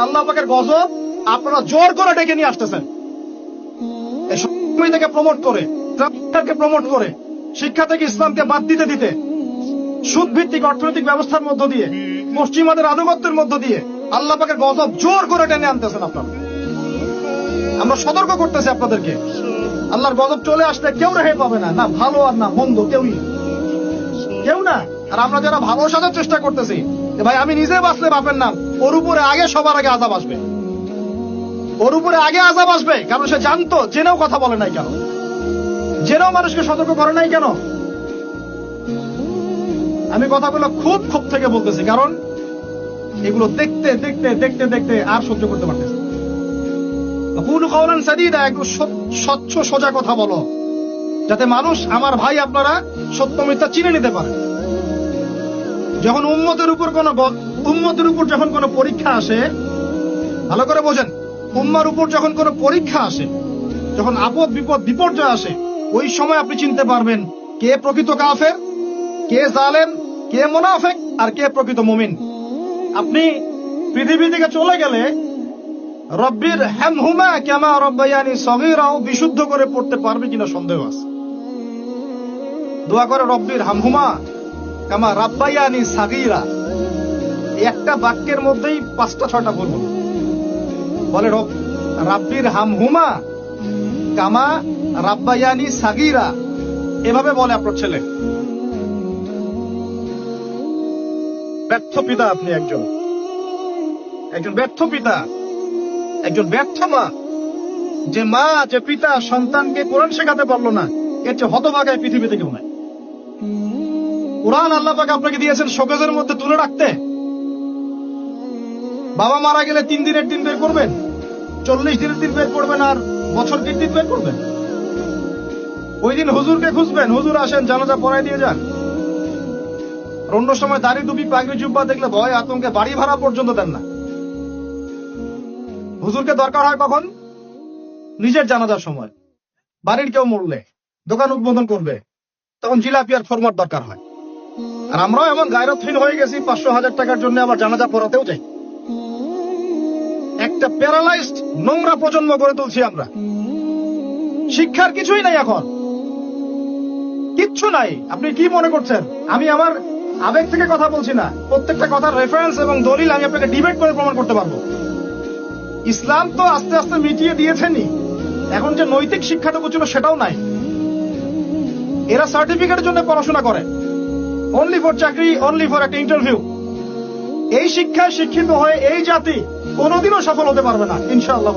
আল্লাহ পাকের গজব আপনারা জোর করে ডেকে নিয়ে আসতেছেন। এই সময় থেকে প্রমোট করে, প্রমোট করে, শিক্ষা থেকে ইসলামকে বাদ দিতে দিতে, সুদ ভিত্তিক অর্থনৈতিক ব্যবস্থার মধ্য দিয়ে, পশ্চিমাদের আনুগত্যের মধ্য দিয়ে আল্লাহ পাকের গজব জোর করে টেনে আনতেছেন আপনারা। আমরা সতর্ক করতেছি আপনাদেরকে, আল্লাহর গজব চলে আসলে কেউ রেহাই পাবে না, না ভালো আর না মন্দ, কেউ না। আর আমরা যারা ভালো সাজার চেষ্টা করতেছি, ভাই আমি নিজে বাঁচলে বাপের নাম, ওর উপরে আগে সবার আগে আযাব আসবে, ওর উপরে আগে আযাব আসবে। কারণ সে জানতো, জেনেও কথা বলে নাই কেন, জেনেও মানুষকে সতর্ক করে নাই কেন। আমি কথাগুলো খুব থেকে বলতেছি, কারণ এগুলো দেখতে দেখতে দেখতে দেখতে আর সহ্য করতে পারতেছি। একটু স্বচ্ছ সোজা কথা বলো, যাতে মানুষ, আমার ভাই আপনারা সত্য মিথ্যা চিনে নিতে পারে। যখন উম্মতের উপর যখন কোনো পরীক্ষা আসে, ভালো করে বোঝেন, উম্মার উপর যখন কোনো পরীক্ষা আসে, যখন আপদ বিপদ বিপর্যয় আসে, ওই সময় আপনি চিনতে পারবেন কে প্রকৃত কাফের, কে জালেম, কে মুনাফিক, আর কে প্রকৃত মুমিন। আপনি পৃথিবী থেকে চলে গেলে রব্বির হামহুমা কামা রাব্বায়ানি সগীরাও বিশুদ্ধ করে পড়তে পারবে কিনা সন্দেহ আছে। দোয়া করে রব্বির হামহুমা কামা রাব্বায়ানি সাগীরা, একটা বাক্যের মধ্যেই 5টা-6টা বলবো। বলে রাব্বির হামহুমা কামা রাব্বায়ানি সাগীরা, এভাবে বলে আপনার ছেলে। ব্যর্থ পিতা আপনি, একজন ব্যর্থ পিতা, একজন ব্যর্থ মা। যে মা, যে পিতা সন্তানকে কোরআন শেখাতে পারলো না, এর চেয়ে হতভাগায় পৃথিবীতে কেউ নাই। কোরআন আল্লাহ পাক আপনাকে দিয়েছেন শোকেজের মধ্যে তুলে রাখতে। বাবা মারা গেলে 3 দিনের দিন বের করবেন, 40 দিনের দিন বের করবেন, আর বছরটির দিন বের করবেন। ওই দিন হুজুরকে খুঁজবেন, হুজুর আসেন জানাজা পড়াই দিয়ে যান। অন্য সময় দাড়ি টুপি পাগড়ি জুব্বা দেখলে ভয় আতঙ্কে বাড়ি ভাড়া পর্যন্ত দেন না। হুজুরকে দরকার হয় কখন? নিজের জানাজার সময়, বাড়ির কেউ মরলে, দোকান উদ্বোধন করবে, তখন জিলাপি আর ফরমার দরকার হয়। আর আমরাও এমন গায়রতহীন হয়ে গেছি, 500,000 টাকার জন্য আবার জানাজা পড়াতেও যাই। একটা প্যারালাইজড নোংরা প্রজন্ম গড়ে তুলছি আমরা। শিক্ষার কিছুই নাই, এখন কিচ্ছু নাই। আপনি কি মনে করছেন আমি আমার আবেগ থেকে কথা বলছি না? প্রত্যেকটা কথার রেফারেন্স এবং দলিল আমি আপনাকে ডিবেট করে প্রমাণ করতে পারবো। ইসলাম তো আস্তে আস্তে মিটিয়ে দিয়েছেনই, এখন যে নৈতিক শিক্ষাটুকু ছিল সেটাও নাই। এরা সার্টিফিকেটের জন্য পড়াশোনা করে, অনলি ফর চাকরি, অনলি ফর একটা ইন্টারভিউ। এই শিক্ষায় শিক্ষিত হয়ে এই জাতি কোনোদিনও সফল হতে পারবে না, ইনশাআল্লাহ।